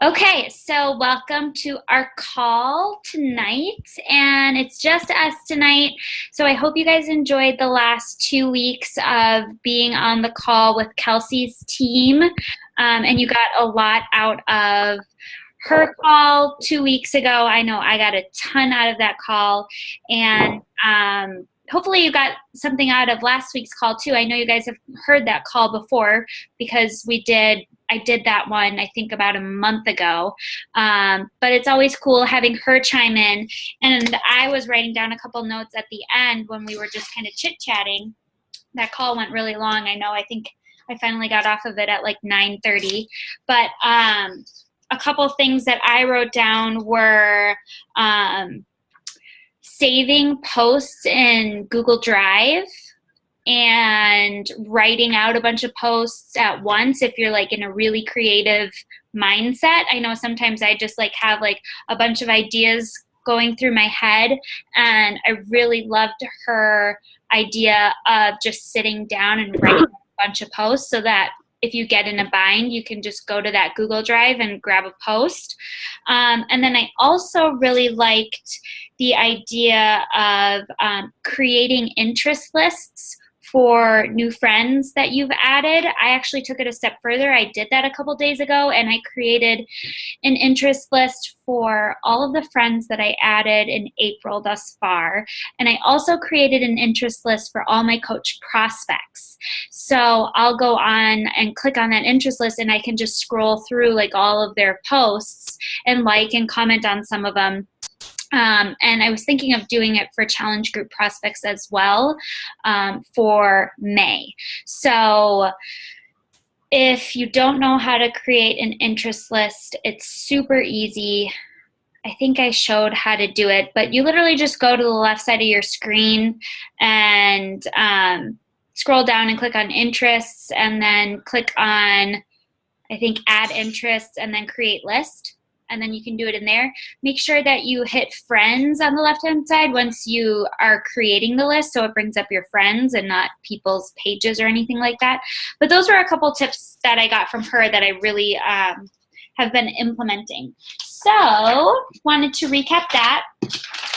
Okay, so welcome to our call tonight, and it's just us tonight. So I hope you guys enjoyed the last 2 weeks of being on the call with Kelsey's team, and you got a lot out of her call 2 weeks ago. I know I got a ton out of that call, and hopefully you got something out of last week's call too. I know you guys have heard that call before because I did that one, I think, about a month ago. But it's always cool having her chime in. And I was writing down a couple notes at the end when we were just kind of chit-chatting. That call went really long. I think I finally got off of it at like 9:30. But a couple things that I wrote down were saving posts in Google Drive and writing out a bunch of posts at once if you're like in a really creative mindset. I know sometimes I just like have like a bunch of ideas going through my head, and I really loved her idea of just sitting down and writing a bunch of posts so that if you get in a bind, you can just go to that Google Drive and grab a post. And then I also really liked the idea of creating interest lists for new friends that you've added. I actually took it a step further. I did that a couple days ago, and I created an interest list for all of the friends that I added in April thus far. And I also created an interest list for all my coach prospects. So I'll go on and click on that interest list, and I can just scroll through like all of their posts and like and comment on some of them. And I was thinking of doing it for challenge group prospects as well for May. So if you don't know how to create an interest list, it's super easy. I think I showed how to do it, but you literally just go to the left side of your screen and scroll down and click on interests, and then click on, I think, add interests, and then create list. And then you can do it in there. Make sure that you hit friends on the left-hand side once you are creating the list, so it brings up your friends and not people's pages or anything like that. But those were a couple tips that I got from her that I really have been implementing. So wanted to recap that.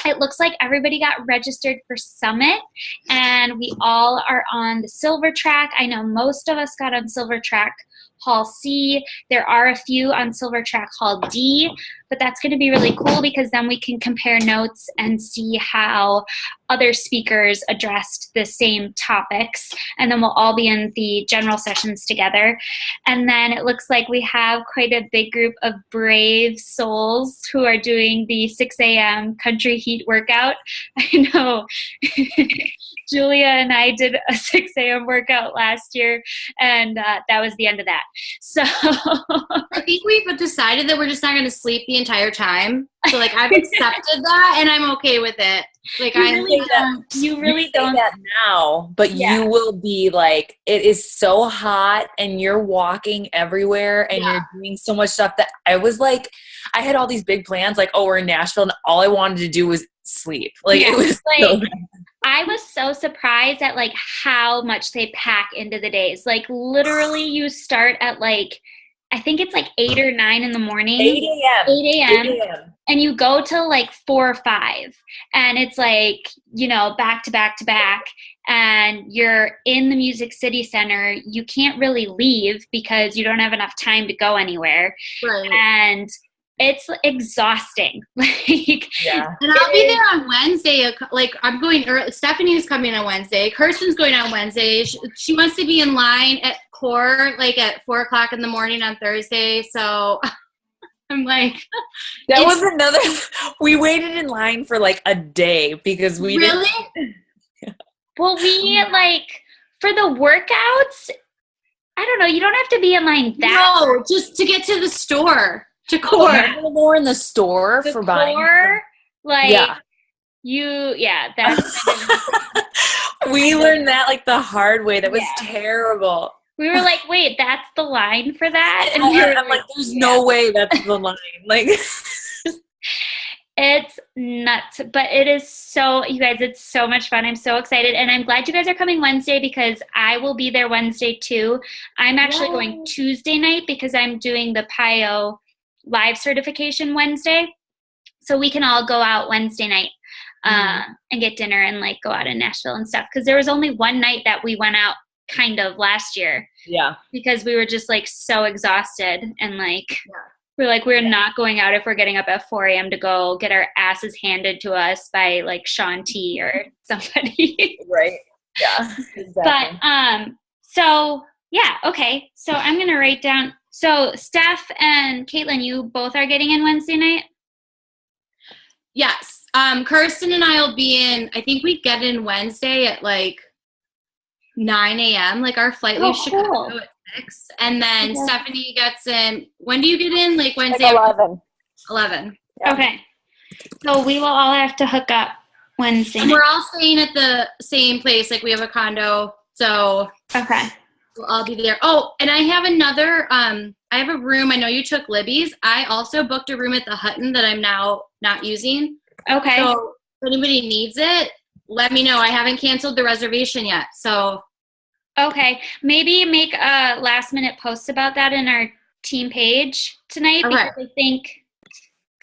It looks like everybody got registered for Summit, and we all are on the silver track. I know most of us got on silver track Hall C. There are a few on silver track Hall D, but that's going to be really cool because then we can compare notes and see how other speakers addressed the same topics, and then we'll all be in the general sessions together. And then it looks like we have quite a big group of brave souls who are doing the 6 a.m. country heat workout. I know Julia and I did a 6 a.m. workout last year, and that was the end of that. So I think we've decided that we're just not going to sleep the entire time. So like I've accepted that, and I'm okay with it. Like you really don't that now, but you will be like, it is so hot and you're walking everywhere and you're doing so much stuff that I was like, I had all these big plans, like, oh, we're in Nashville, and all I wanted to do was sleep. Like it was like, so bad. I was so surprised at like how much they pack into the days. Like literally you start at like, I think it's like 8 or 9 in the morning. 8 a.m. 8 a.m. And you go till like 4 or 5. And it's like, you know, back to back to back. And you're in the Music City Center. You can't really leave because you don't have enough time to go anywhere. Right. And it's exhausting. And I'll be there on Wednesday. Like I'm going early. Stephanie's coming on Wednesday. Kirsten's going on Wednesday. She wants to be in line at core like at 4 o'clock in the morning on Thursday. So I'm like, that was another. We waited in line for like a day because we really. Well, we like for the workouts. I don't know. You don't have to be in line that. No, just to get to the store. To core. More in the store for buying. Like that's we learned that like the hard way. That was terrible. We were like, wait, that's the line for that? And I'm like, there's no way that's the line. Like it's nuts, but it is so, you guys, it's so much fun. I'm so excited, and I'm glad you guys are coming Wednesday because I will be there Wednesday too. I'm actually going Tuesday night because I'm doing the PIO live certification Wednesday. So we can all go out Wednesday night and get dinner and like go out in Nashville and stuff. Because there was only one night that we went out kind of last year. Yeah. Because we were just like so exhausted and like we're not going out if we're getting up at 4 a.m. to go get our asses handed to us by like Sean T or somebody. Right. Yeah. Exactly. But so yeah, okay. So I'm gonna write down. So Steph and Caitlin, you both are getting in Wednesday night? Yes. Kirsten and I will be in, I think we get in Wednesday at like 9 a.m. Like our flight leaves Chicago at 6. And then Stephanie gets in, when do you get in? Like Wednesday? Like 11. 11. Yeah. Okay. So we will all have to hook up Wednesday night. We're all staying at the same place. Like we have a condo. So okay. We'll all be there. Oh, and I have another, I have a room. I know you took Libby's. I also booked a room at the Hutton that I'm now not using. Okay. So if anybody needs it, let me know. I haven't canceled the reservation yet. So. Okay. Maybe make a last minute post about that in our team page tonight. Okay. Because I think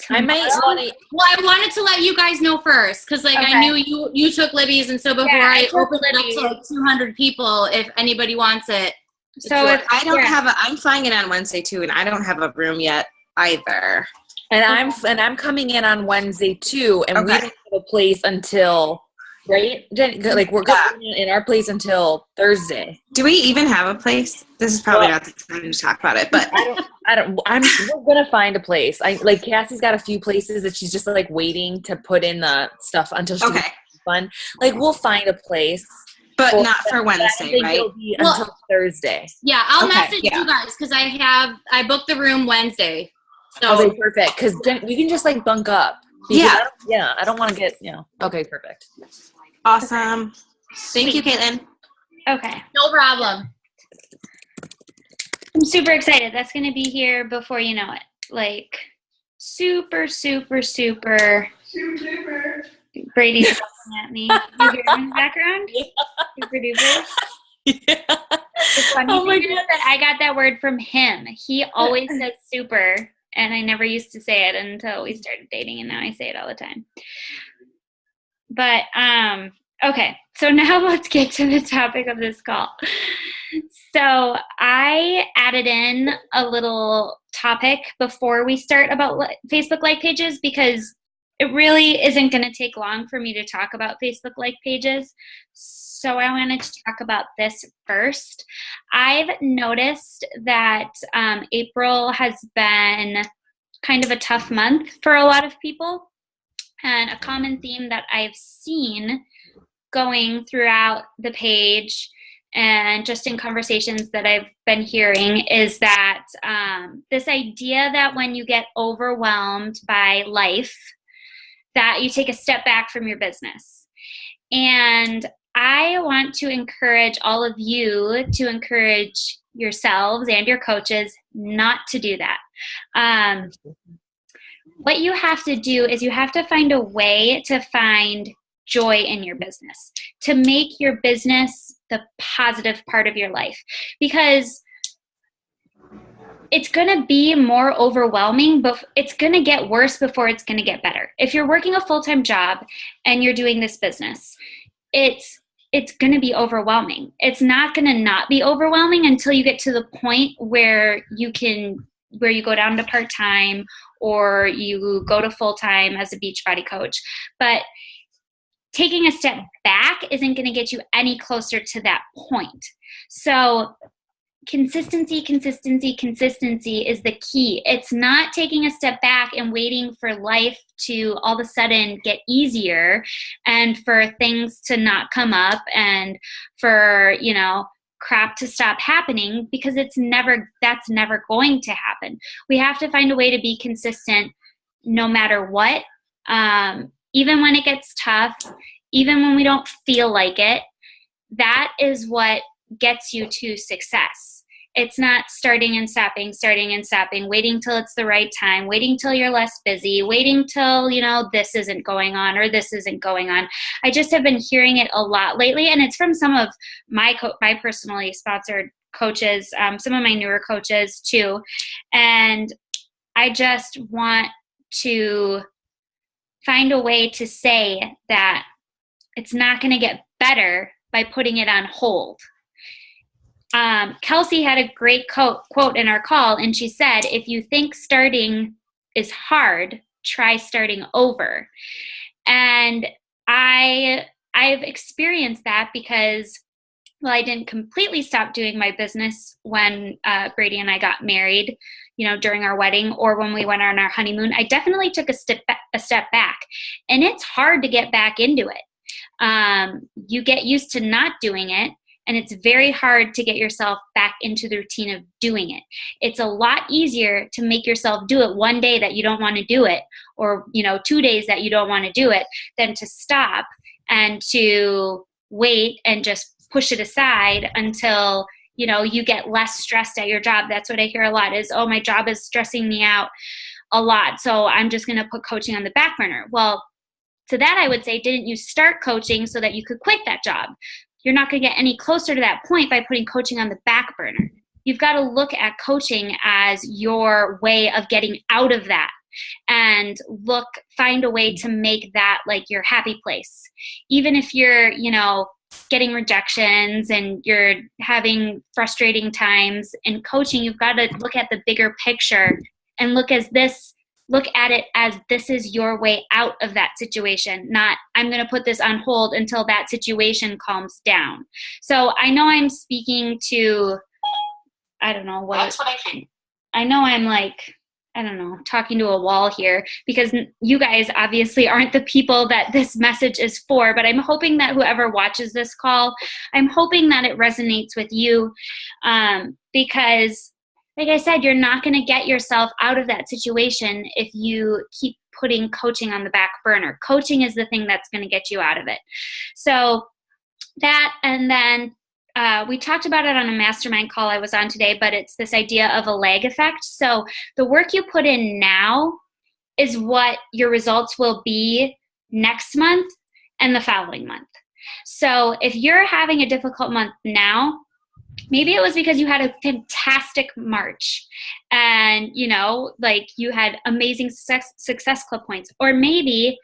I might want to. Well, I wanted to let you guys know first because, like, I knew you took Libby's, and so before I opened it up to like 200 people, if anybody wants it. So if I don't have I'm flying in on Wednesday too, and I don't have a room yet either. And I'm coming in on Wednesday too, and we don't have a place until like we're going in our place until Thursday. Do we even have a place? This is probably not the time to talk about it, but we're gonna find a place. Like Cassie's got a few places that she's just like waiting to put in the stuff until she's fun. Like we'll find a place. But not for Wednesday, right? It'll be until Thursday. Yeah, I'll message you guys because I booked the room Wednesday. So okay, perfect. Because we can just like bunk up. I don't want to get Okay, perfect. Awesome. Thank you, Caitlin. Okay. No problem. I'm super excited. That's going to be here before you know it. Like, super, super, super. Super. Brady's looking at me. You hear him in the background? Yeah. Super duper. Yeah. The funny thing is that I got that word from him. He always says super, and I never used to say it until we started dating, and now I say it all the time. But, okay, so now let's get to the topic of this call. So I added in a little topic before we start about Facebook like pages because it really isn't going to take long for me to talk about Facebook like pages. So I wanted to talk about this first. I've noticed that April has been kind of a tough month for a lot of people. And a common theme that I've seen going throughout the page and just in conversations that I've been hearing is that this idea that when you get overwhelmed by life, that you take a step back from your business. And I want to encourage all of you to encourage yourselves and your coaches not to do that. What you have to do is you have to find a way to find joy in your business, to make your business the positive part of your life, because it's going to be more overwhelming, but it's going to get worse before it's going to get better. If you're working a full-time job and you're doing this business, it's going to be overwhelming. It's not going to not be overwhelming until you get to the point where you go down to part-time or you go to full-time as a Beachbody coach. But taking a step back isn't going to get you any closer to that point. So consistency is the key. It's not taking a step back and waiting for life to all of a sudden get easier and for things to not come up and for, crap to stop happening, because that's never going to happen. We have to find a way to be consistent no matter what. Even when it gets tough, even when we don't feel like it, that is what gets you to success. It's not starting and stopping, waiting till it's the right time, waiting till you're less busy, waiting till, this isn't going on or this isn't going on. I just have been hearing it a lot lately, and it's from some of my personally sponsored coaches, some of my newer coaches too. And I just want to find a way to say that it's not going to get better by putting it on hold. Kelsey had a great quote in our call, and she said, if you think starting is hard, try starting over. And I've experienced that because, well, I didn't completely stop doing my business when Brady and I got married, during our wedding or when we went on our honeymoon. I definitely took a step back, and it's hard to get back into it. You get used to not doing it, and it's very hard to get yourself back into the routine of doing it. It's a lot easier to make yourself do it one day that you don't want to do it, or 2 days that you don't want to do it, than to stop and to wait and just push it aside until you get less stressed at your job. That's what I hear a lot is, oh, my job is stressing me out a lot, so I'm just going to put coaching on the back burner. Well, to that I would say, didn't you start coaching so that you could quit that job? You're not going to get any closer to that point by putting coaching on the back burner. You've got to look at coaching as your way of getting out of that, and find a way to make that like your happy place. Even if you're, getting rejections and you're having frustrating times in coaching, you've got to look at the bigger picture and look at it as this is your way out of that situation, not I'm going to put this on hold until that situation calms down. So I know I'm speaking to, I don't know what. That's what I think. I know I'm like, I don't know, talking to a wall here, because you guys obviously aren't the people that this message is for, but I'm hoping that whoever watches this call, I'm hoping that it resonates with you, because like I said, you're not going to get yourself out of that situation if you keep putting coaching on the back burner. Coaching is the thing that's going to get you out of it. So that, and then we talked about it on a mastermind call I was on today, but it's this idea of a lag effect. So the work you put in now is what your results will be next month and the following month. So if you're having a difficult month now, maybe it was because you had a fantastic March and, you had amazing success club points. Or maybe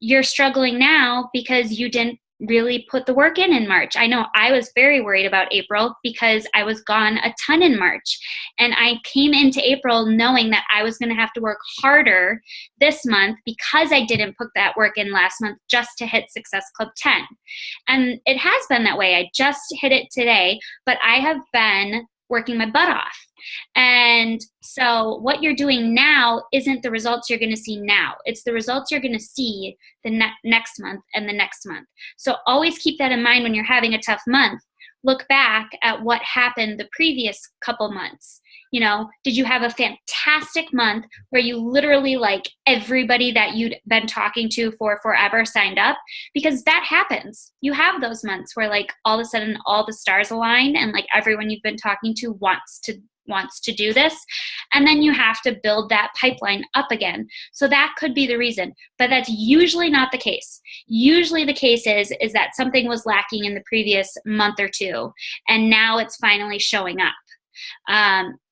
you're struggling now because you didn't really put the work in March. I know I was very worried about April because I was gone a ton in March. And I came into April knowing that I was going to have to work harder this month because I didn't put that work in last month just to hit Success Club 10. And it has been that way. I just hit it today, but I have been working my butt off. And so what you're doing now isn't the results you're going to see now. It's the results you're going to see the next month and the next month. So always keep that in mind when you're having a tough month. Look back at what happened the previous couple months. Did you have a fantastic month where you literally everybody that you'd been talking to for forever signed up? Because that happens. You have those months where all of a sudden all the stars align and everyone you've been talking to wants to do this, and then you have to build that pipeline up again. So that could be the reason, but that's usually not the case. Usually the case is that something was lacking in the previous month or two, and now it's finally showing up.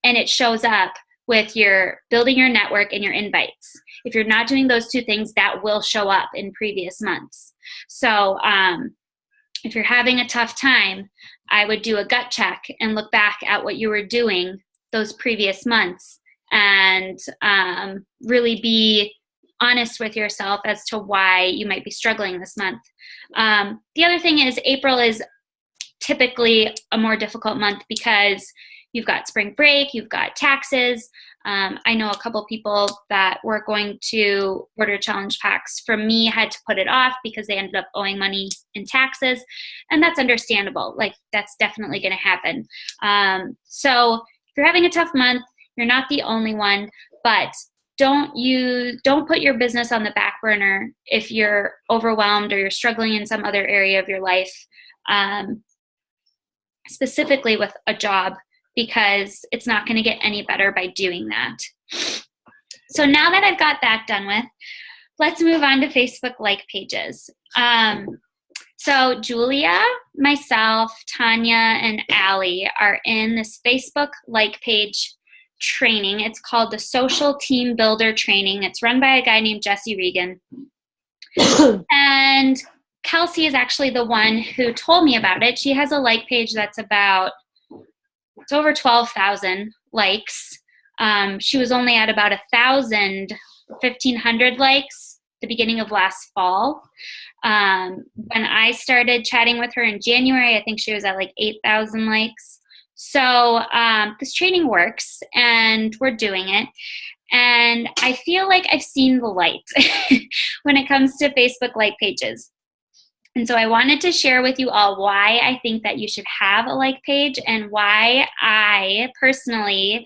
And it shows up with your building your network and your invites. If you're not doing those two things, that will show up in previous months. So if you're having a tough time, I would do a gut check and look back at what you were doing those previous months and really be honest with yourself as to why you might be struggling this month. The other thing is April is typically a more difficult month because you've got spring break, you've got taxes. I know a couple people that were going to order challenge packs from me had to put it off because they ended up owing money in taxes, and that's understandable. That's definitely going to happen. So if you're having a tough month, you're not the only one, but don't put your business on the back burner if you're overwhelmed or you're struggling in some other area of your life, specifically with a job, because it's not going to get any better by doing that. So now that I've got that done with, let's move on to Facebook like pages. So Julia, myself, Tanya, and Allie are in this Facebook like page training. It's called the Social Team Builder Training. It's run by a guy named Jesse Regan. And Kelsey is actually the one who told me about it. She has a like page that's it's over 12,000 likes. She was only at about 1,500 likes the beginning of last fall. When I started chatting with her in January, I think she was at like 8,000 likes. So this training works, and we're doing it. And I feel like I've seen the light when it comes to Facebook like pages. And so I wanted to share with you all why I think that you should have a like page, and why I personally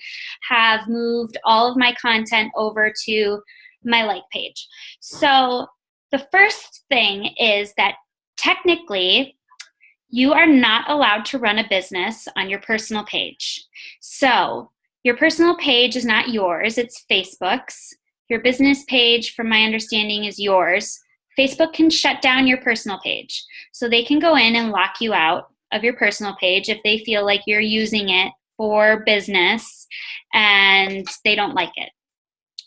have moved all of my content over to my like page. So the first thing is that technically you are not allowed to run a business on your personal page. So your personal page is not yours, it's Facebook's. Your business page, from my understanding, is yours. Facebook can shut down your personal page. So they can go in and lock you out of your personal page if they feel like you're using it for business and they don't like it.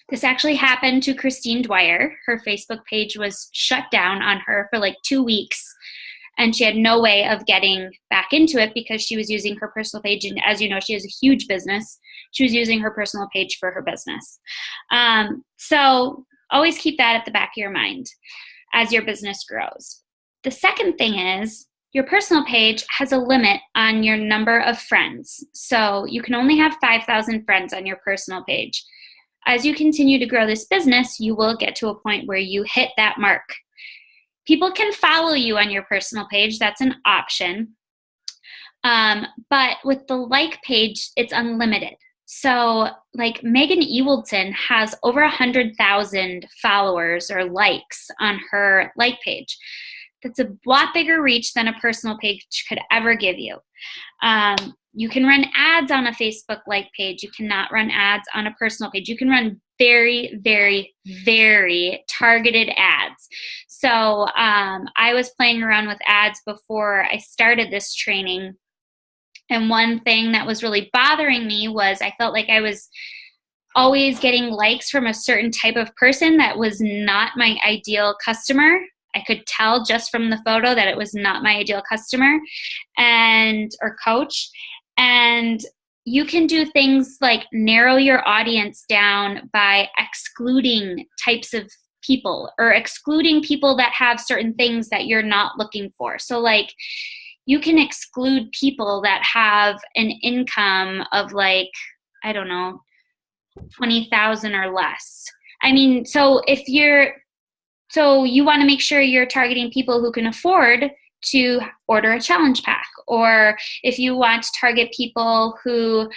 This actually happened to Christine Dwyer. Her Facebook page was shut down on her for like 2 weeks, and she had no way of getting back into it because she was using her personal page. And as you know, she has a huge business. She was using her personal page for her business. So always keep that at the back of your mind as your business grows. The second thing is your personal page has a limit on your number of friends. So you can only have 5,000 friends on your personal page. As you continue to grow this business, you will get to a point where you hit that mark. People can follow you on your personal page. That's an option. But with the like page, it's unlimited. So like Megan Ewaldson has over 100,000 followers or likes on her like page. That's a lot bigger reach than a personal page could ever give you. You can run ads on a Facebook like page. You cannot run ads on a personal page. You can run very, very, very targeted ads. So I was playing around with ads before I started this training. And one thing that was really bothering me was I felt like I was always getting likes from a certain type of person that was not my ideal customer. I could tell just from the photo that it was not my ideal customer or coach. And you can do things like narrow your audience down by excluding types of people, or excluding people that have certain things that you're not looking for. So like, you can exclude people that have an income of like, I don't know, 20,000 or less. I mean, so you want to make sure you're targeting people who can afford to order a challenge pack, or if you want to target people who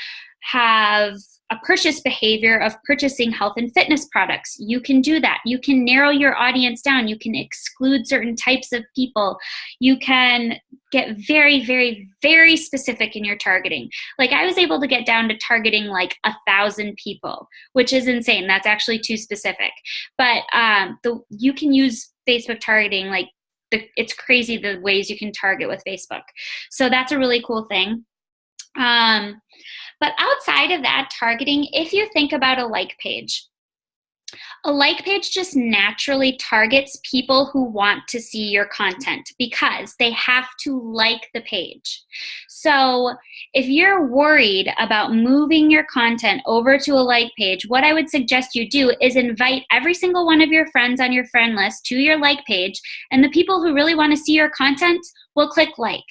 have a purchase behavior of purchasing health and fitness products, you can do that. You can narrow your audience down. You can exclude certain types of people. You can get very, very, very specific in your targeting. Like I was able to get down to targeting like 1,000 people, which is insane. That's actually too specific. But you can use Facebook targeting. Like it's crazy the ways you can target with Facebook. So that's a really cool thing. But outside of that targeting, if you think about a like page just naturally targets people who want to see your content because they have to like the page. So if you're worried about moving your content over to a like page, what I would suggest you do is invite every single one of your friends on your friend list to your like page, and the people who really want to see your content will click like.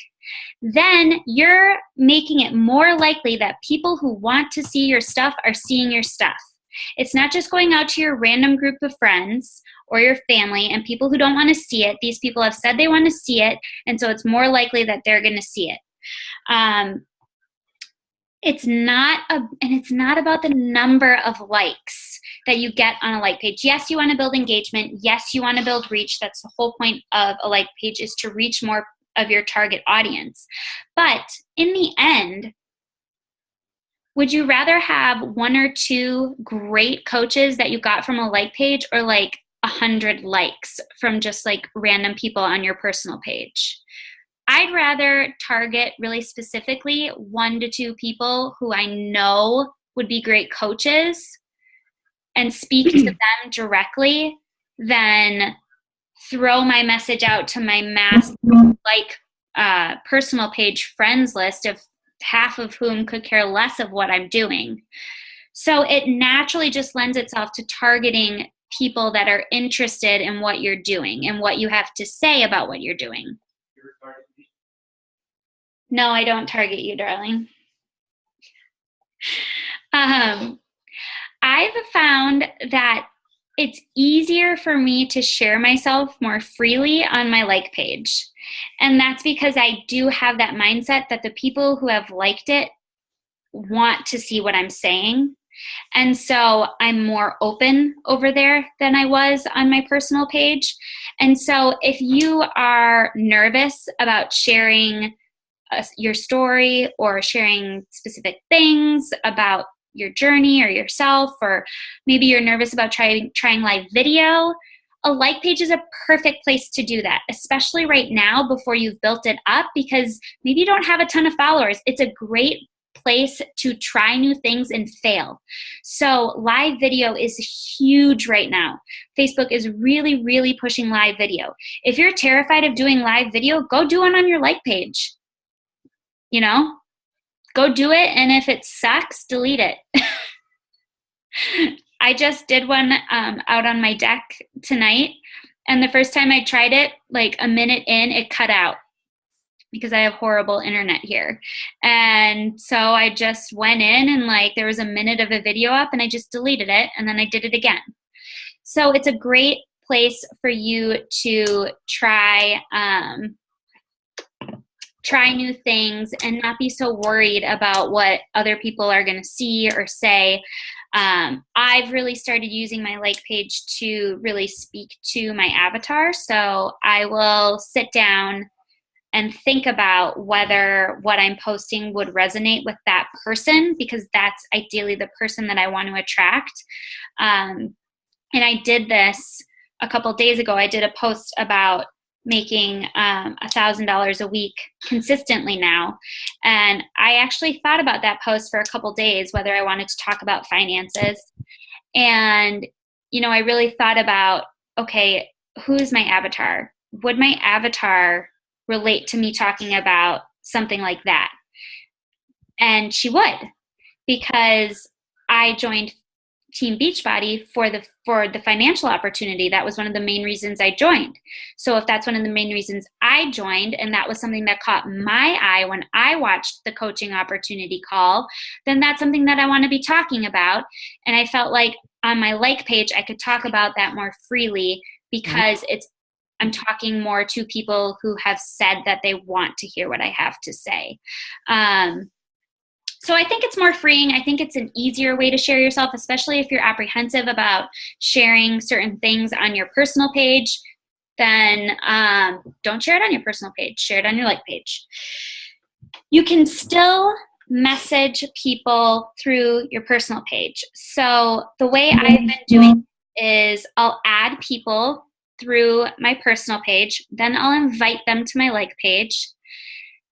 Then you're making it more likely that people who want to see your stuff are seeing your stuff. It's not just going out to your random group of friends or your family and people who don't want to see it. These people have said they want to see it, and so it's more likely that they're going to see it. It's not about the number of likes that you get on a like page. Yes, you want to build engagement. Yes, you want to build reach. That's the whole point of a like page, is to reach more of your target audience. But in the end, would you rather have 1 or 2 great coaches that you got from a like page, or like 100 likes from just like random people on your personal page? I'd rather target really specifically 1 to 2 people who I know would be great coaches and speak to them directly than throw my message out to my mass personal page friends list of half of whom could care less of what I'm doing. So it naturally just lends itself to targeting people that are interested in what you're doing and what you have to say about what you're doing. No, I don't target you, darling. I've found that it's easier for me to share myself more freely on my like page. And that's because I do have that mindset that the people who have liked it want to see what I'm saying. And so I'm more open over there than I was on my personal page. And so if you are nervous about sharing your story or sharing specific things about your journey or yourself, or maybe you're nervous about trying live video, a like page is a perfect place to do that, especially right now before you've built it up, because maybe you don't have a ton of followers. It's a great place to try new things and fail. So live video is huge right now. Facebook is really, really pushing live video. If you're terrified of doing live video, go do one on your like page. You know, go do it. And if it sucks, delete it. I just did one out on my deck tonight. And the first time I tried it, like a minute in, it cut out because I have horrible internet here. And so I just went in and like there was a minute of a video up and I just deleted it and then I did it again. So it's a great place for you to try new things and not be so worried about what other people are going to see or say. I've really started using my like page to really speak to my avatar. So I will sit down and think about whether what I'm posting would resonate with that person, because that's ideally the person that I want to attract. And I did this a couple days ago. I did a post about making $1,000 a week consistently now. And I actually thought about that post for a couple days, whether I wanted to talk about finances. And, you know, I really thought about, okay, who's my avatar? Would my avatar relate to me talking about something like that? And she would, because I joined Team Beachbody for the financial opportunity. That was one of the main reasons I joined. So if that's one of the main reasons I joined, and that was something that caught my eye when I watched the coaching opportunity call, then that's something that I want to be talking about. And I felt like on my like page, I could talk about that more freely because I'm talking more to people who have said that they want to hear what I have to say. So I think it's more freeing. I think it's an easier way to share yourself, especially if you're apprehensive about sharing certain things on your personal page. Then don't share it on your personal page. Share it on your like page. You can still message people through your personal page. So the way I've been doing is I'll add people through my personal page. Then I'll invite them to my like page.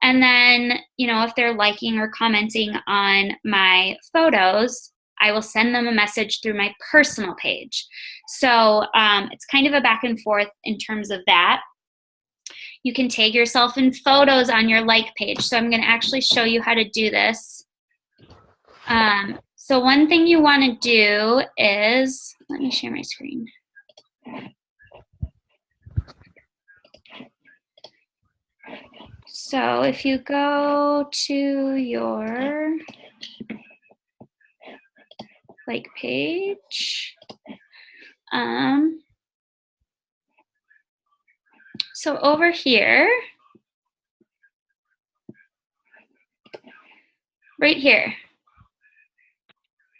And then, you know, if they're liking or commenting on my photos, I will send them a message through my personal page. So it's kind of a back and forth in terms of that. You can tag yourself in photos on your like page. So I'm going to actually show you how to do this. So one thing you want to do is, let me share my screen. So if you go to your like page, so over here, right here,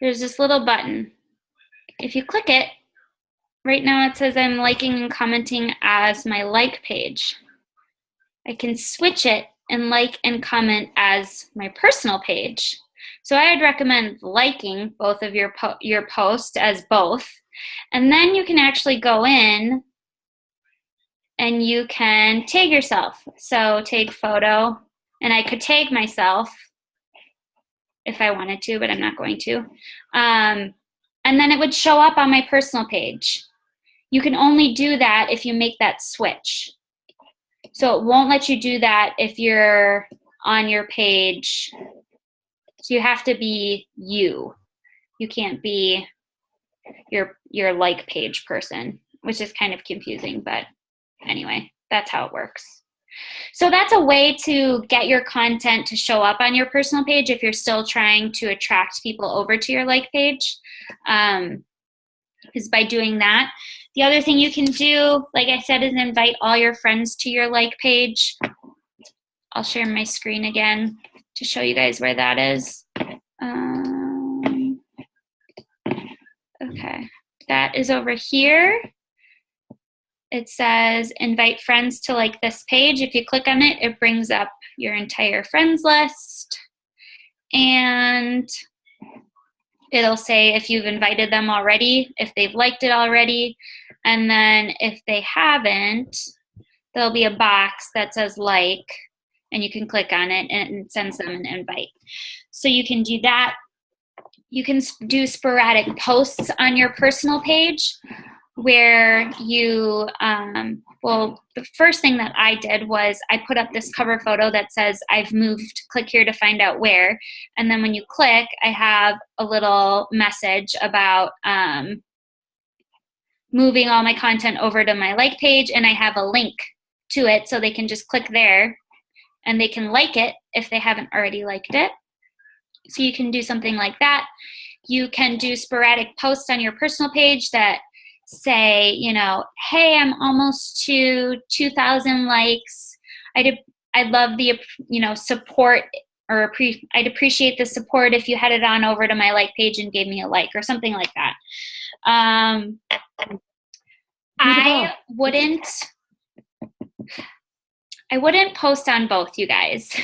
there's this little button. If you click it, right now it says I'm liking and commenting as my like page. I can switch it and like and comment as my personal page. So I would recommend liking both of your posts as both. And then you can actually go in and you can tag yourself. So tag photo, and I could tag myself if I wanted to, but I'm not going to. And then it would show up on my personal page. You can only do that if you make that switch. So it won't let you do that if you're on your page. So you have to be you. You can't be your like page person, which is kind of confusing, but anyway, that's how it works. So that's a way to get your content to show up on your personal page if you're still trying to attract people over to your like page, is by doing that. The other thing you can do, like I said, is invite all your friends to your like page. I'll share my screen again to show you guys where that is. Okay, that is over here. It says invite friends to like this page. If you click on it, it brings up your entire friends list. And it'll say if you've invited them already, if they've liked it already. And then if they haven't, there'll be a box that says like, and you can click on it and it sends them an invite. So you can do that. You can do sporadic posts on your personal page where you, well, the first thing that I did was I put up this cover photo that says I've moved, click here to find out where. And then when you click, I have a little message about moving all my content over to my like page, and I have a link to it so they can just click there and they can like it if they haven't already liked it. So you can do something like that. You can do sporadic posts on your personal page that say, you know, hey, I'm almost to 2,000 likes. I'd love the, you know, support, or I'd appreciate the support if you headed on over to my like page and gave me a like, or something like that. I wouldn't post on both, you guys,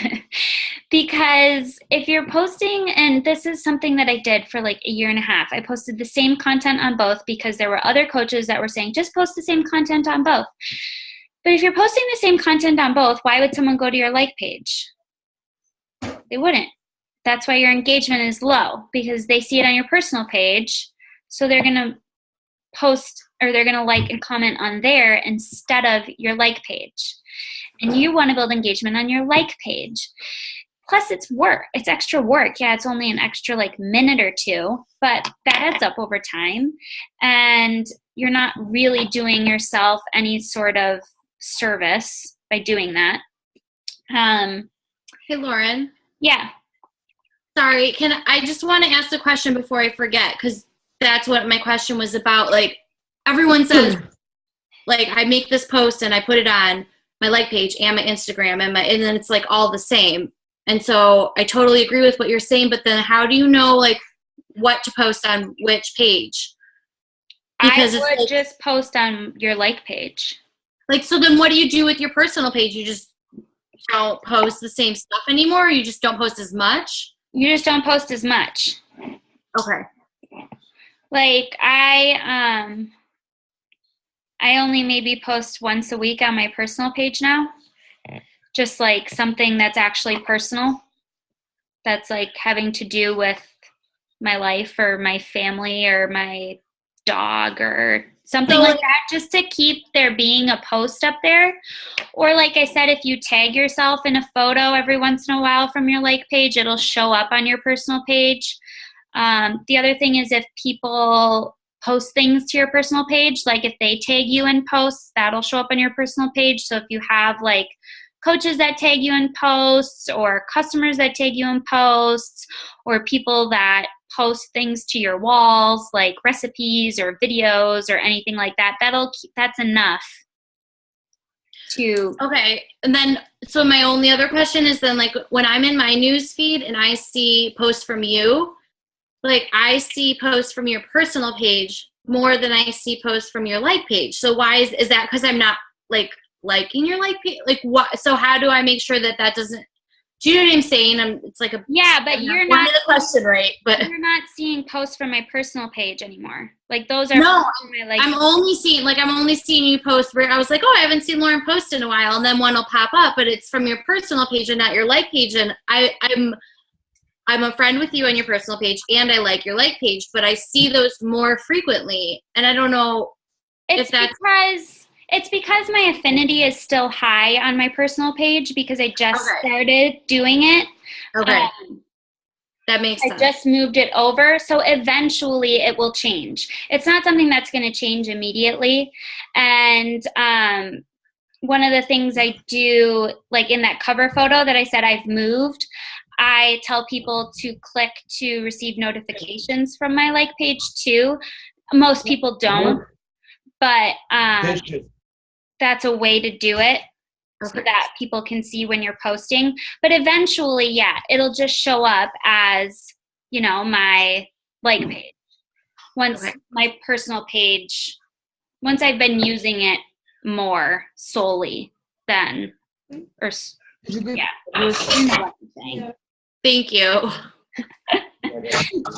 because if you're posting, and this is something that I did for like a year and a half, I posted the same content on both because there were other coaches that were saying, just post the same content on both. But if you're posting the same content on both, why would someone go to your like page? They wouldn't. That's why your engagement is low, because they see it on your personal page. So they're going to post, or they're going to like and comment on there instead of your like page. And you want to build engagement on your like page. Plus it's work. It's extra work. Yeah, it's only an extra like minute or two, but that adds up over time. And you're not really doing yourself any sort of service by doing that. Hey, Lauren. Yeah. Sorry, I just want to ask a question before I forget, because that's what my question was about. Like, everyone says, like, I make this post and I put it on my like page and my Instagram, and then it's like all the same. And so I totally agree with what you're saying, but then how do you know like what to post on which page? Because I would just post on your like page. Like, so then what do you do with your personal page? You just don't post the same stuff anymore? Or you just don't post as much? You just don't post as much. Okay. Like I only maybe post once a week on my personal page now. Just like something that's actually personal. That's like having to do with my life or my family or my dog or something like that, just to keep there being a post up there. Or like I said, if you tag yourself in a photo every once in a while from your like page, it'll show up on your personal page. The other thing is if people post things to your personal page, like if they tag you in posts, that'll show up on your personal page. So if you have like coaches that tag you in posts, or customers that tag you in posts, or people that post things to your walls like recipes or videos or anything like that, that's enough to. Okay. And then, so my only other question is then, like, when I'm in my news feed and I see posts from you, like I see posts from your personal page more than I see posts from your like page. So why is that? Because I'm not like liking your like page? Like what? So how do I make sure that doesn't? Do you know what I'm saying? It's like but you're not the question, right? But you're not seeing posts from my personal page anymore. Like those are no. my, like, I'm only seeing you post where I was like, oh, I haven't seen Lauren post in a while, and then one will pop up, but it's from your personal page and not your like page. And I'm I'm a friend with you on your personal page and I like your like page, but I see those more frequently. And I don't know it's if that's because my affinity is still high on my personal page because I just Okay. started doing it. okay. That makes I sense. just moved it over. So eventually it will change. It's not something that's going to change immediately. And one of the things I do, like in that cover photo that I said I've moved, I tell people to click to receive notifications from my like page too. Most people don't, but that's a way to do it. So that people can see when you're posting. But eventually, yeah, it'll just show up as, you know, my like page. Once my personal page, once I've been using it more solely, then, or yeah, you know what I'm saying. Thank you.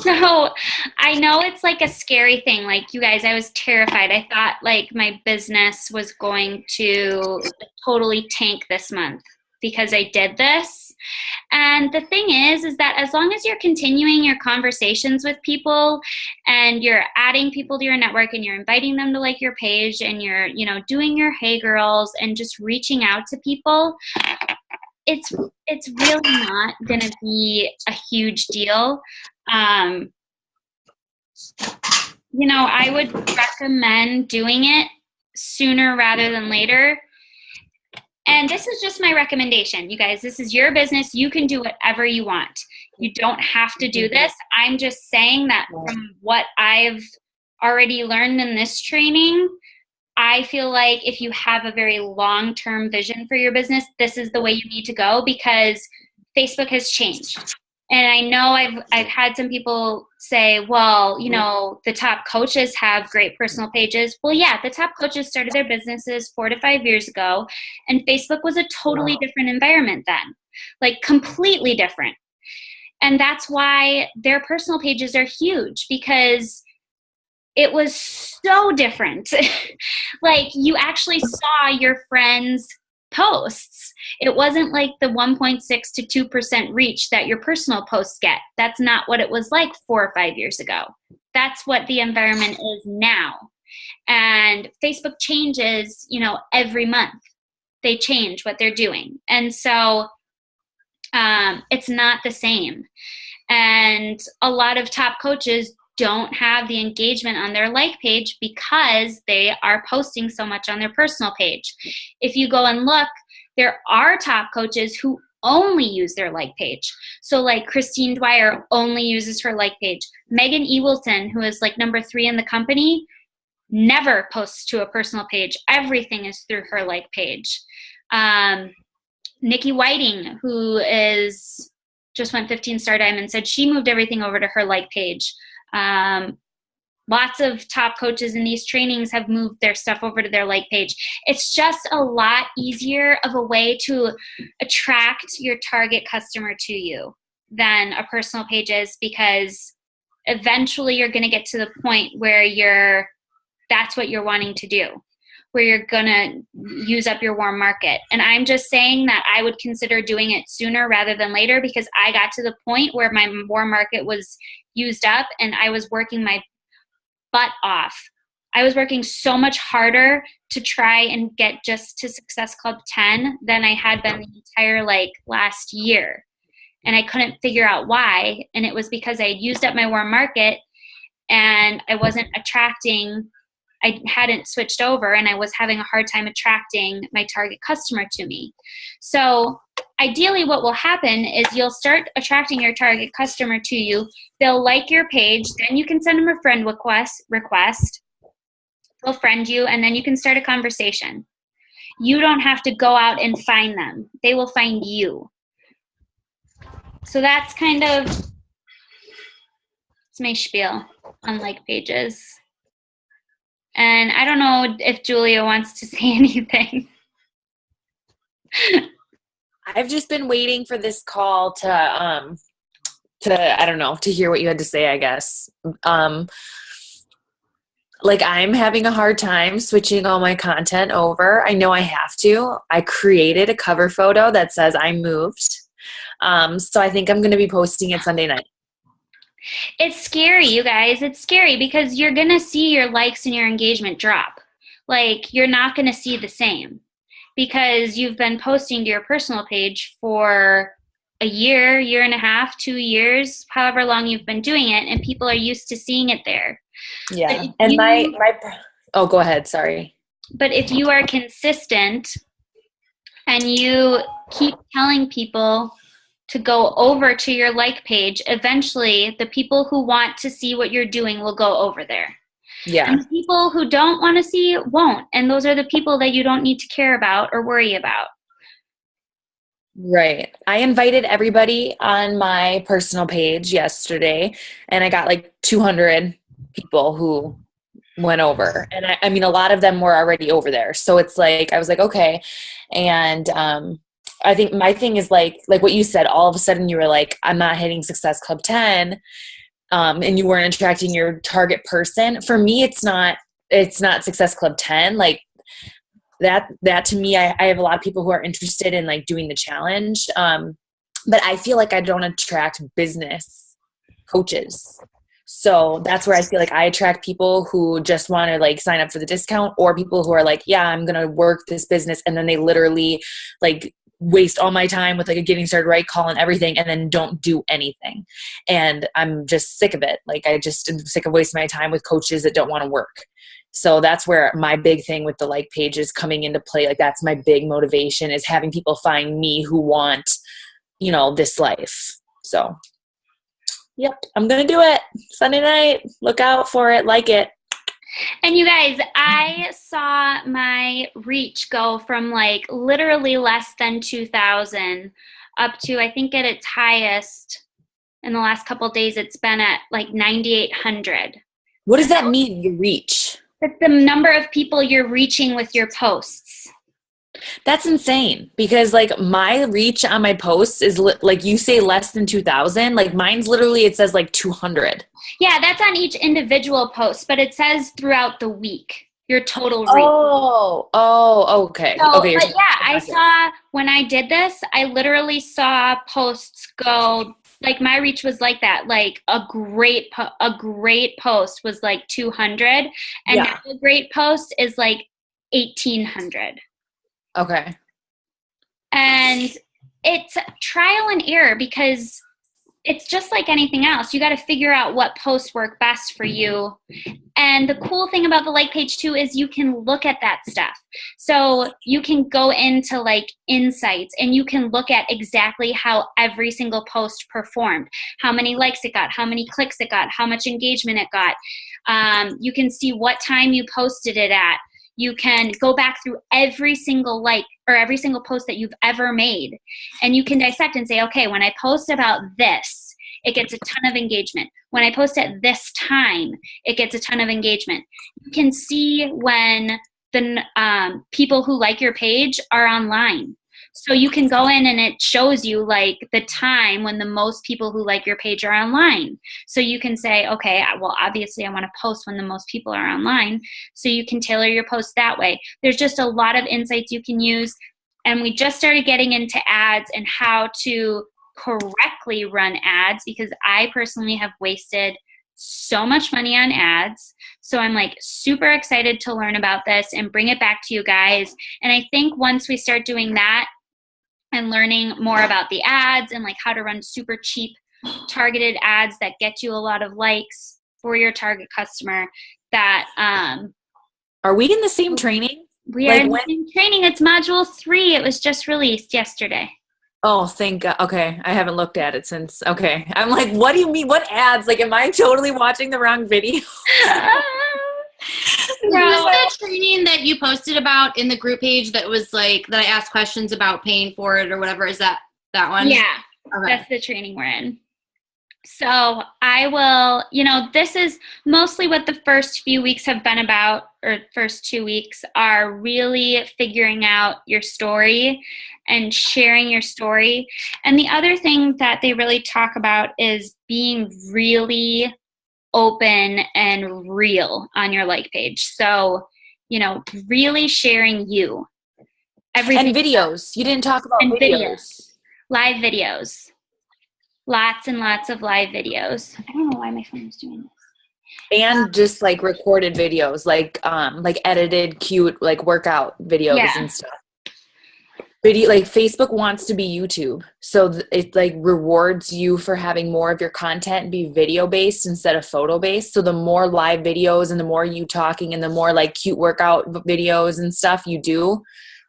So I know it's like a scary thing. Like, you guys, I was terrified. I thought like my business was going to totally tank this month because I did this. And the thing is that as long as you're continuing your conversations with people and you're adding people to your network and you're inviting them to like your page and you're, you know, doing your hey girls and just reaching out to people, it's really not going to be a huge deal. You know, I would recommend doing it sooner rather than later. And this is just my recommendation. You guys, this is your business. You can do whatever you want. You don't have to do this. I'm just saying that from what I've already learned in this training, I feel like if you have a very long-term vision for your business, this is the way you need to go because Facebook has changed. And I know I've had some people say, well, you know, the top coaches have great personal pages. Well, yeah, the top coaches started their businesses 4 to 5 years ago, and Facebook was a totally different environment then, like completely different. And that's why their personal pages are huge because it was so different. Like, you actually saw your friends' posts. It wasn't like the 1.6 to 2% reach that your personal posts get. That's not what it was like 4 or 5 years ago. That's what the environment is now. And Facebook changes, you know, every month. They change what they're doing. And so it's not the same. And a lot of top coaches don't have the engagement on their like page because they are posting so much on their personal page. If you go and look, there are top coaches who only use their like page. So like Christine Dwyer only uses her like page. Megan Ewelton, who is like number 3 in the company, never posts to a personal page. Everything is through her like page. Nikki Whiting, who is just went 15-star diamond, said she moved everything over to her like page. Lots of top coaches in these trainings have moved their stuff over to their like page. It's just a lot easier of a way to attract your target customer to you than a personal page is, because eventually you're going to get to the point where that's what you're wanting to do, where you're going to use up your warm market. And I'm just saying that I would consider doing it sooner rather than later, because I got to the point where my warm market was used up and I was working my butt off. I was working so much harder to try and get just to Success Club 10 than I had been the entire like last year. And I couldn't figure out why. And it was because I had used up my warm market and I wasn't attracting, I hadn't switched over, and I was having a hard time attracting my target customer to me. So ideally what will happen is you'll start attracting your target customer to you. They'll like your page. Then you can send them a friend request. They'll friend you, and then you can start a conversation. You don't have to go out and find them. They will find you. So that's kind of, it's my spiel on like pages. And I don't know if Julia wants to say anything. I've just been waiting for this call to I don't know, to hear what you had to say, I guess. Like, I'm having a hard time switching all my content over. I know I have to. I created a cover photo that says I moved. So I think I'm going to be posting it Sunday night. It's scary, you guys. It's scary because you're going to see your likes and your engagement drop. Like, you're not going to see the same because you've been posting to your personal page for a year, year and a half, 2 years, however long you've been doing it, and people are used to seeing it there. Yeah. And oh, go ahead. Sorry. But if you are consistent and you keep telling people to go over to your like page, eventually the people who want to see what you're doing will go over there. Yeah. And the people who don't want to see won't. And those are the people that you don't need to care about or worry about. Right. I invited everybody on my personal page yesterday, and I got like 200 people who went over. And I mean, a lot of them were already over there. So it's like, I was like, okay. And I think my thing is like what you said, all of a sudden you were like, I'm not hitting Success Club 10. And you weren't attracting your target person. For me, it's not Success Club 10. Like that to me, I have a lot of people who are interested in like doing the challenge. But I feel like I don't attract business coaches. So that's where I feel like I attract people who just want to like sign up for the discount, or people who are like, yeah, I'm going to work this business. And then they literally like waste all my time with like a getting started right call and everything, and then don't do anything. And I'm just sick of it. Like I just am sick of wasting my time with coaches that don't want to work. So that's where my big thing with the like page is coming into play. Like that's my big motivation, is having people find me who want, this life. So yep, I'm going to do it Sunday night. Look out for it. Like it. And you guys, I saw my reach go from like literally less than 2,000 up to, I think at its highest in the last couple of days, it's been at like 9,800. What does that mean, your reach? That's the number of people you're reaching with your posts. That's insane, because like my reach on my posts is like you say less than 2,000. Like mine's literally, it says like 200. Yeah, that's on each individual post, but it says throughout the week your total reach. Oh, okay. So, okay. But yeah, I saw when I did this, I literally saw posts go like my reach was like that. Like a great post was like 200, and now a great post is like 1,800. Okay. And it's trial and error, because it's just like anything else. You got to figure out what posts work best for you. And the cool thing about the like page too is you can look at that stuff. So you can go into like insights, and you can look at exactly how every single post performed, how many likes it got, how many clicks it got, how much engagement it got. You can see what time you posted it at. You can go back through every single like or every single post that you've ever made, and you can dissect and say, okay, when I post about this, it gets a ton of engagement. When I post at this time, it gets a ton of engagement. You can see when the people who like your page are online. So you can go in and it shows you like the time when the most people who like your page are online. So you can say, okay, well, obviously I want to post when the most people are online. So you can tailor your post that way. There's just a lot of insights you can use. And we just started getting into ads and how to correctly run ads, because I personally have wasted so much money on ads. So I'm like super excited to learn about this and bring it back to you guys. And I think once we start doing that and learning more about the ads and like how to run super cheap targeted ads that get you a lot of likes for your target customer, that are we in the same training? We are in the same training. It's module 3. It was just released yesterday. Oh, thank God. Okay. I haven't looked at it since. Okay. I'm like, what do you mean? What ads? Like, am I totally watching the wrong video? Was the training that you posted about in the group page that was like, that I asked questions about paying for it or whatever? Is that one? Yeah. Okay. That's the training we're in. So I will, this is mostly what the first few weeks have been about, or first 2 weeks are really figuring out your story and sharing your story. And the other thing that they really talk about is being really open and real on your like page. So, really sharing you. Everything. And videos. You didn't talk about videos. Live videos. Lots and lots of live videos. I don't know why my phone is doing this. And just like recorded videos, like edited, cute, like workout videos and stuff. Video, like Facebook wants to be YouTube, so it like rewards you for having more of your content be video based instead of photo based. So the more live videos and the more you talking and the more like cute workout videos and stuff you do,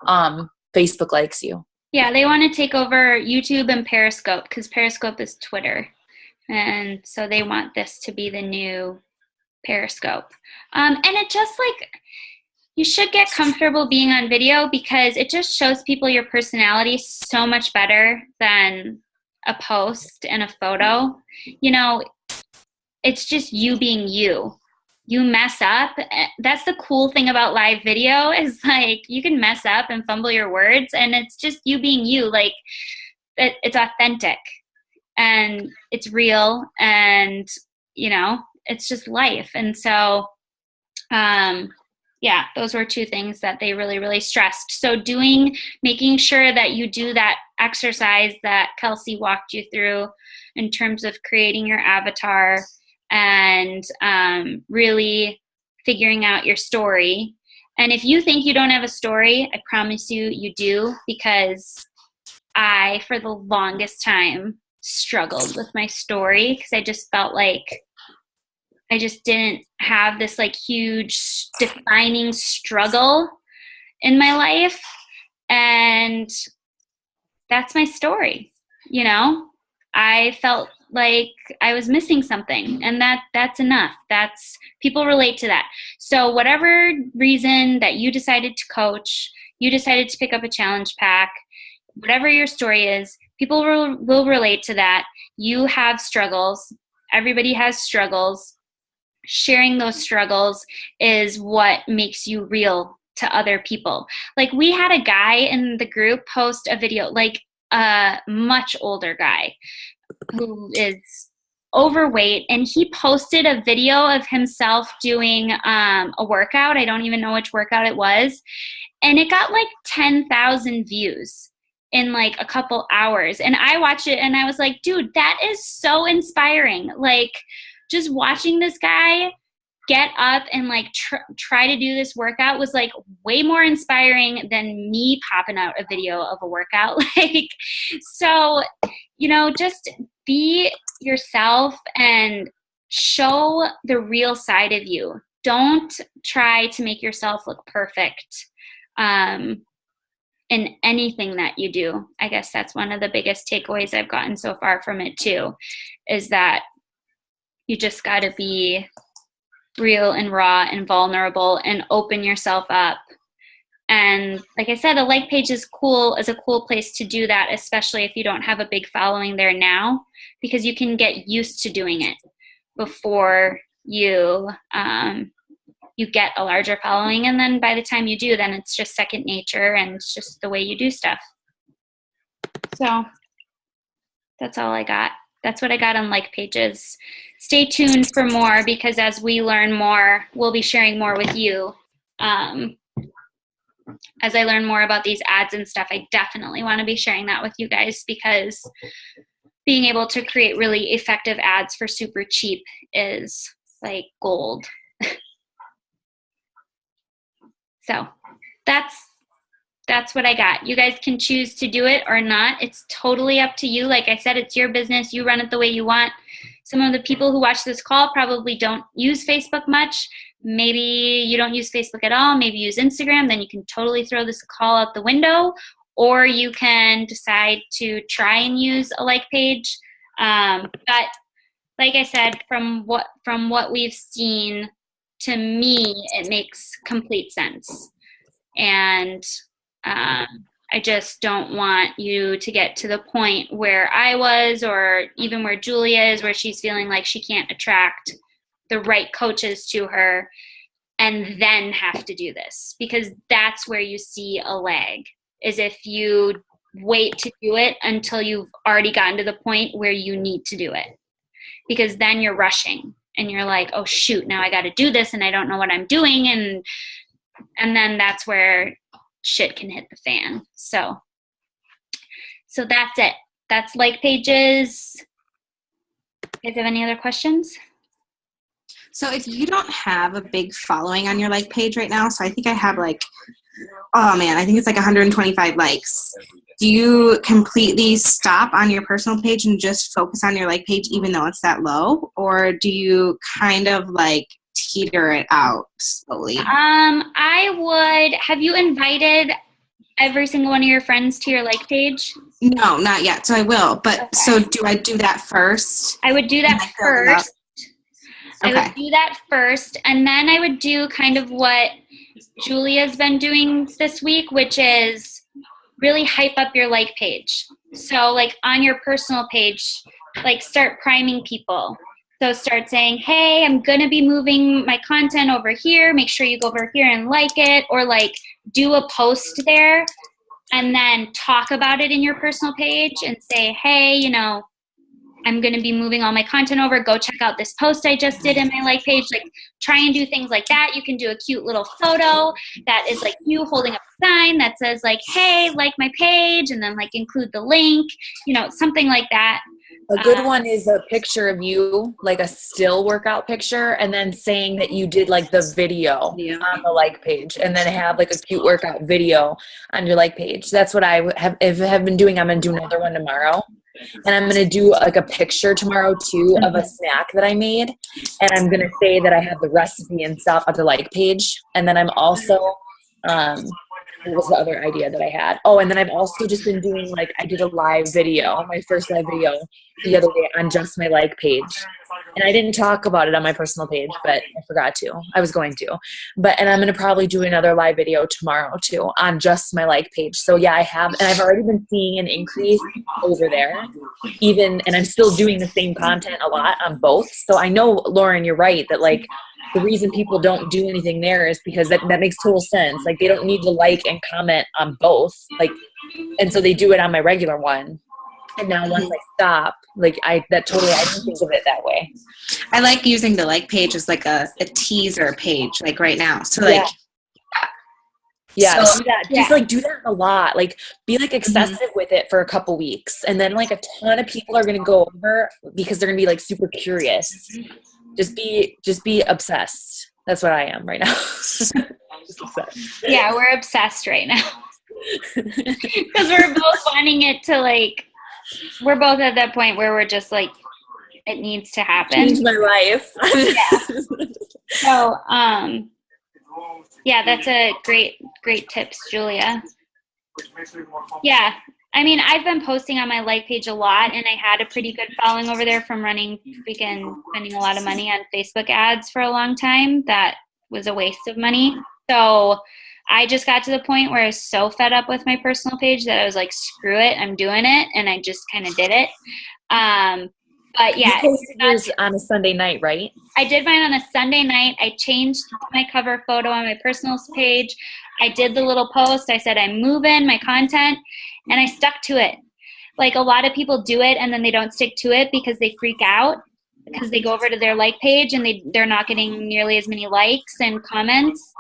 Facebook likes you. Yeah, they want to take over YouTube and Periscope because Periscope is Twitter, and so they want this to be the new Periscope. And it just like, you should get comfortable being on video because it just shows people your personality so much better than a post and a photo. You know, it's just you being you. You mess up. That's the cool thing about live video is like you can mess up and fumble your words and it's just you being you. Like it's authentic and it's real and, you know, it's just life. And so, yeah, those were two things that they really, really stressed. So making sure that you do that exercise that Kelsey walked you through in terms of creating your avatar and really figuring out your story. And if you think you don't have a story, I promise you do, because I, for the longest time, struggled with my story because I just felt like I just didn't have this like huge defining struggle in my life. And that's my story. You know, I felt like I was missing something and that's enough. People relate to that. So whatever reason that you decided to coach, you decided to pick up a challenge pack, whatever your story is, people will relate to that. You have struggles. Everybody has struggles. Sharing those struggles is what makes you real to other people. Like we had a guy in the group post a video, like a much older guy who is overweight, and he posted a video of himself doing a workout. I don't even know which workout it was. And it got like 10,000 views in like a couple hours. And I watched it and I was like, dude, that is so inspiring. Like, just watching this guy get up and like try to do this workout was like way more inspiring than me popping out a video of a workout. Like, so, you know, just be yourself and show the real side of you. Don't try to make yourself look perfect in anything that you do. I guess that's one of the biggest takeaways I've gotten so far from it too, is that you just got to be real and raw and vulnerable and open yourself up. And like I said, a like page is a cool place to do that, especially if you don't have a big following there now, because you can get used to doing it before you get a larger following. And then by the time you do, then it's just second nature and it's just the way you do stuff. So that's all I got. That's what I got on like pages. Stay tuned for more because as we learn more, we'll be sharing more with you. As I learn more about these ads and stuff, I definitely want to be sharing that with you guys because being able to create really effective ads for super cheap is like gold. So that's what I got. You guys can choose to do it or not. It's totally up to you. Like I said, it's your business. You run it the way you want. Some of the people who watch this call probably don't use Facebook much. Maybe you don't use Facebook at all. Maybe use Instagram. Then you can totally throw this call out the window. Or you can decide to try and use a like page. But like I said, from what we've seen, to me, it makes complete sense. And I just don't want you to get to the point where I was or even where Julia is, where she's feeling like she can't attract the right coaches to her and then have to do this. Because that's where you see a lag, is if you wait to do it until you've already gotten to the point where you need to do it. Because then you're rushing and you're like, oh shoot, now I got to do this and I don't know what I'm doing. And then that's where shit can hit the fan. So that's it. that's like pages. You guys have any other questions? So if you don't have a big following on your like page right now, so I think I have like, oh man, I think it's like 125 likes. Do you completely stop on your personal page and just focus on your like page even though it's that low? Or do you kind of like teeter it out slowly? Have you invited every single one of your friends to your like page? No, not yet. So I will. But okay. So do I do that first? I would do that first. Okay. I would do that first. And then I would do kind of what Julia's been doing this week, which is really hype up your like page. So like on your personal page, like start priming people. So start saying, hey, I'm going to be moving my content over here. Make sure you go over here and like it, or like do a post there and then talk about it in your personal page and say, hey, you know, I'm going to be moving all my content over. Go check out this post I just did in my like page. Like try and do things like that. You can do a cute little photo that is like you holding up a sign that says like, hey, like my page, and then like include the link, you know, something like that. A good one is a picture of you, like a still workout picture, and then saying that you did like the video on the like page, and then have like a cute workout video on your like page. That's what I have been doing. I'm going to do another one tomorrow. And I'm going to do like a picture tomorrow too of a snack that I made. And I'm going to say that I have the recipe and stuff on the like page. And then I'm also, what was the other idea that I had? Oh, and then I've also just been doing like, I did a live video, my first live video the other day on just my like page. And I didn't talk about it on my personal page, but I forgot to. I was going to. And I'm going to probably do another live video tomorrow too on just my like page. So yeah, I have, and I've already been seeing an increase over there even, and I'm still doing the same content a lot on both. So I know, Lauren, you're right that like the reason people don't do anything there is because that makes total sense. Like they don't need to like and comment on both. Like, and so they do it on my regular one. And now once I stop, like I didn't think of it that way. I like using the like page as like a teaser page, like right now. So like, yeah, so, do that. Yeah. Just like do that a lot. Like be like excessive with it for a couple weeks. And then like a ton of people are going to go over because they're going to be like super curious. Just be obsessed. That's what I am right now. Yeah, we're obsessed right now. Because we're both wanting it to like, we're both at that point where we're just like, it needs to happen. Change my life. Yeah. So, yeah, that's a great tips, Julia. Yeah. I mean, I've been posting on my like page a lot, and I had a pretty good following over there from spending a lot of money on Facebook ads for a long time. That was a waste of money. So I just got to the point where I was so fed up with my personal page that I was like, screw it, I'm doing it. And I just kind of did it. But yeah. You posted yours on a Sunday night, right? I did mine on a Sunday night. I changed my cover photo on my personal page. I did the little post. I said, I'm moving my content, and I stuck to it. Like a lot of people do it and then they don't stick to it because they freak out because they go over to their like page and they're not getting nearly as many likes and comments.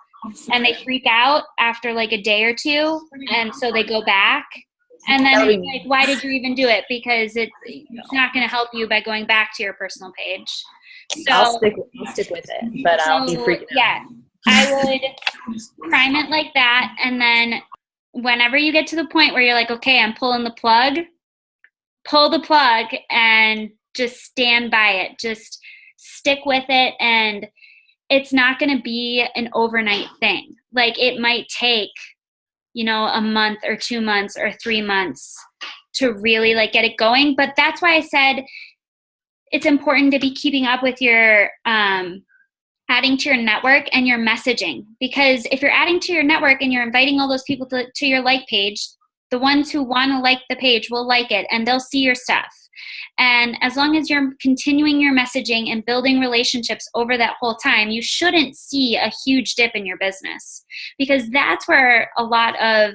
And they freak out after like a day or two, and so they go back. And then it's like, why did you even do it? Because it's not going to help you by going back to your personal page. So I'll stick with it, but I'll be freaking out. Yeah, I would prime it like that, and then whenever you get to the point where you're like, okay, I'm pulling the plug, pull the plug and just stand by it. Just stick with it, and it's not going to be an overnight thing. Like it might take, a month or 2 months or 3 months to really like get it going. But that's why I said it's important to be keeping up with your adding to your network and your messaging. Because if you're adding to your network and you're inviting all those people to your like page, the ones who want to like the page will like it and they'll see your stuff. And as long as you're continuing your messaging and building relationships over that whole time, you shouldn't see a huge dip in your business, because that's where a lot of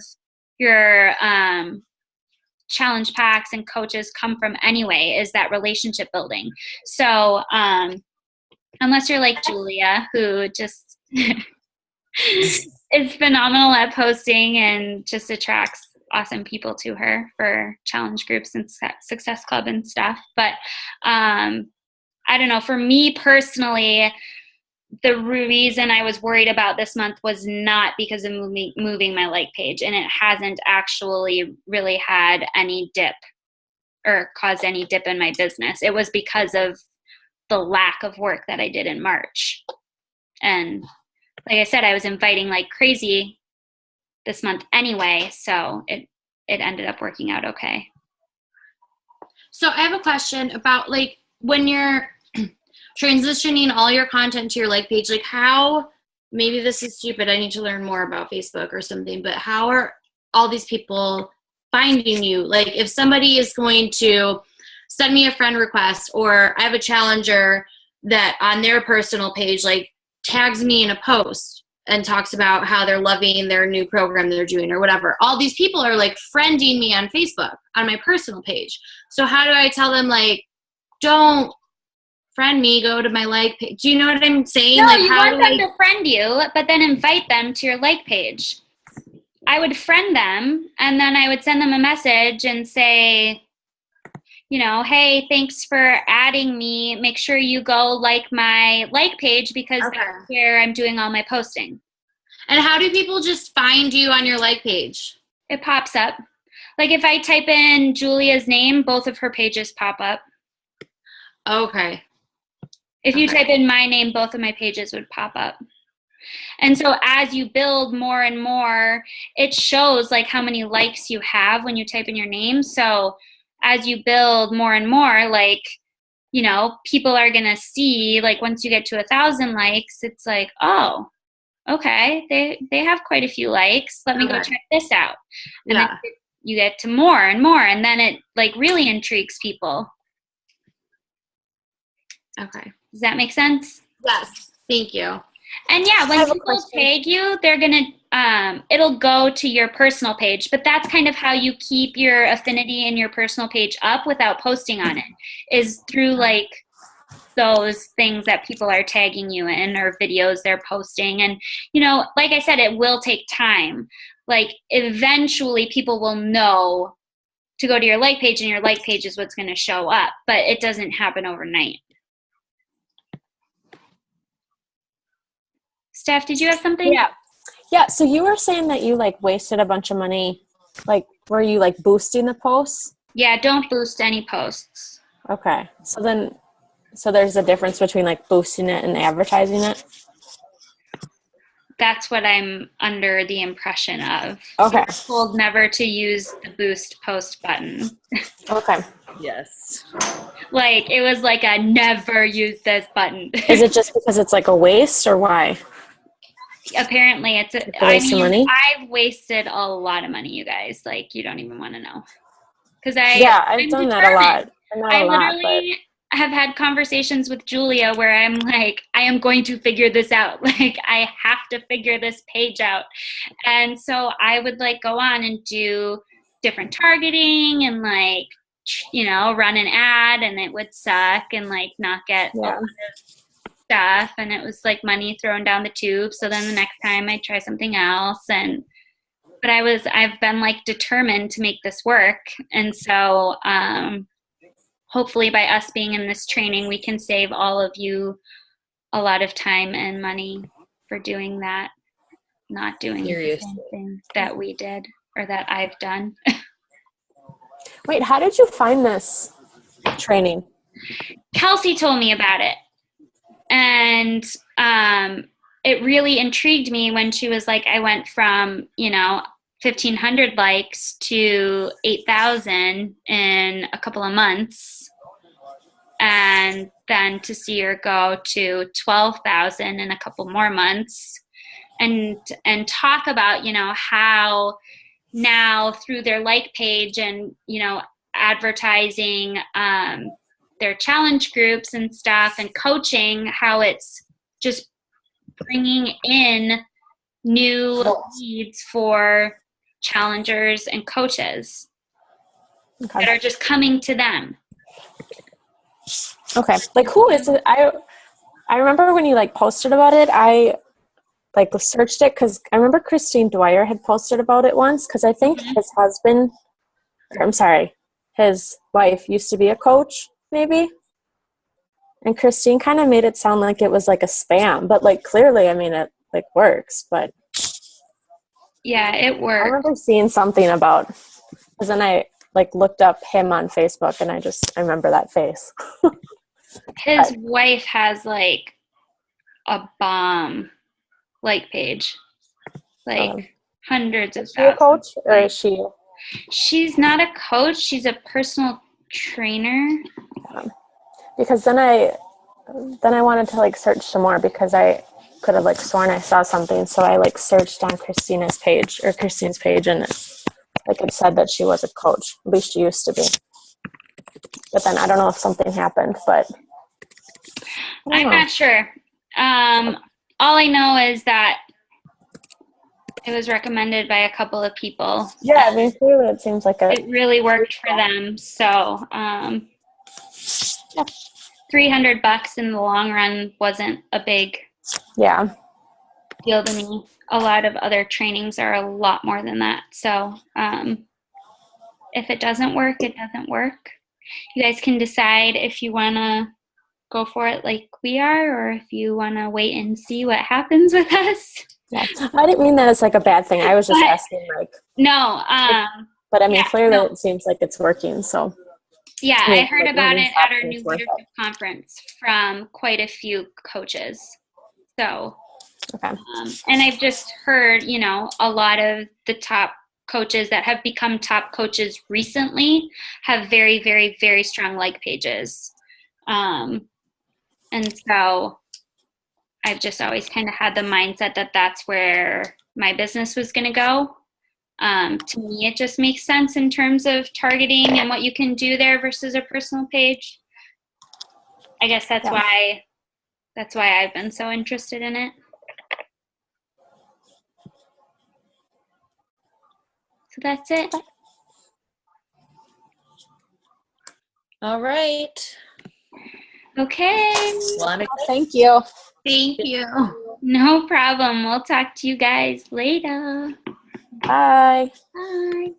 your challenge packs and coaches come from anyway, is that relationship building. So unless you're like Julia, who just is phenomenal at posting and just attracts awesome people to her for challenge groups and Success Club and stuff. But I don't know, for me personally, the reason I was worried about this month was not because of moving my like page, and it hasn't actually really had any dip or caused any dip in my business. It was because of the lack of work that I did in March. And like I said, I was inviting like crazy this month anyway, so it ended up working out okay. So I have a question about like when you're transitioning all your content to your like page, like how, maybe this is stupid, I need to learn more about Facebook or something, but how are all these people finding you? Like if somebody is going to send me a friend request, or I have a challenger that on their personal page like tags me in a post and talks about how they're loving their new program they're doing or whatever, all these people are like friending me on Facebook on my personal page. So how do I tell them, like, don't friend me, go to my like page? Do you know what I'm saying? No, like, you how want do them to friend you, but then invite them to your like page. I would friend them, and then I would send them a message and say, you know, hey, thanks for adding me. Make sure you go like my like page, because that's where I'm doing all my posting. And how do people just find you on your like page? It pops up. Like if I type in Julia's name, both of her pages pop up. Okay. If you type in my name, both of my pages would pop up. And so as you build more and more, it shows like how many likes you have when you type in your name. So as you build more and more, like, you know, people are going to see, like once you get to 1,000 likes, it's like, oh, okay, they have quite a few likes. Let me go check this out. And then you get to more and more, and then it like really intrigues people. Okay. Does that make sense? Yes. Thank you. And yeah, when people tag you, they're going to, it'll go to your personal page, but that's kind of how you keep your affinity in your personal page up without posting on it, is through like those things that people are tagging you in, or videos they're posting. And, you know, like I said, it will take time. Like eventually people will know to go to your like page, and your like page is what's going to show up, but it doesn't happen overnight. Steph, did you have something? Yeah. So you were saying that you like wasted a bunch of money. Like, were you like boosting the posts? Yeah, don't boost any posts. Okay. So there's a difference between like boosting it and advertising it? That's what I'm under the impression of. Okay. I was told never to use the boost post button. Okay. Yes. Like, it was like a never use this button. Is it just because it's like a waste, or why? Apparently it's money? I've wasted a lot of money, you guys. Like, you don't even want to know. Because I've done that a lot. I literally have had conversations with Julia where I'm like, I am going to figure this out. Like, I have to figure this page out. And so I would like go on and do different targeting and like, you know, run an ad, and it would suck and like not get a lot of stuff, and it was like money thrown down the tube. So then the next time I'd try something else, but I've been like determined to make this work. And so hopefully by us being in this training, we can save all of you a lot of time and money for doing that, not doing the same thing that we did or that I've done. Wait, how did you find this training? Kelsey told me about it. And it really intrigued me when she was like, I went from, you know, 1,500 likes to 8,000 in a couple of months. And then to see her go to 12,000 in a couple more months, and talk about, you know, how now through their like page and, you know, advertising their challenge groups and stuff and coaching, how it's just bringing in new leads for challengers and coaches that are just coming to them. Okay. Like, who is it? I remember when you like posted about it, I like searched it because I remember Christine Dwyer had posted about it once because I think his wife used to be a coach, maybe. And Christine kind of made it sound like it was like a spam, but like clearly, I mean, it like works. But yeah, it I works. remember seeing something about, because then I like looked up him on Facebook, and I remember that face. His wife has like a bomb like page, like hundreds of Is she a thousands. coach, or is she? She's not a coach. She's a personal trainer. Because then I wanted to like search some more because I could have like sworn I saw something, so I like searched on Christine's page, and like it said that she was a coach. At least she used to be. But then I don't know if something happened, but I'm not sure. All I know is that it was recommended by a couple of people. Yeah, I mean, clearly it seems like it really worked for them. So, $300 in the long run wasn't a big deal to me. A lot of other trainings are a lot more than that. So, if it doesn't work, it doesn't work. You guys can decide if you want to go for it like we are, or if you want to wait and see what happens with us. Yeah. I didn't mean that as like a bad thing. I was just asking, like. No. But I mean, clearly it seems like it's working. So. Yeah, I heard like about it at our new leadership conference from quite a few coaches. So, okay. And I've just heard, a lot of the top coaches that have become top coaches recently have very, very, very strong like pages. And so I've just always kind of had the mindset that that's where my business was going to go. To me, it just makes sense in terms of targeting and what you can do there versus a personal page. I guess that's why I've been so interested in it. So that's it. All right. Okay. Thank you. Thank you. No problem. We'll talk to you guys later. Bye. Bye.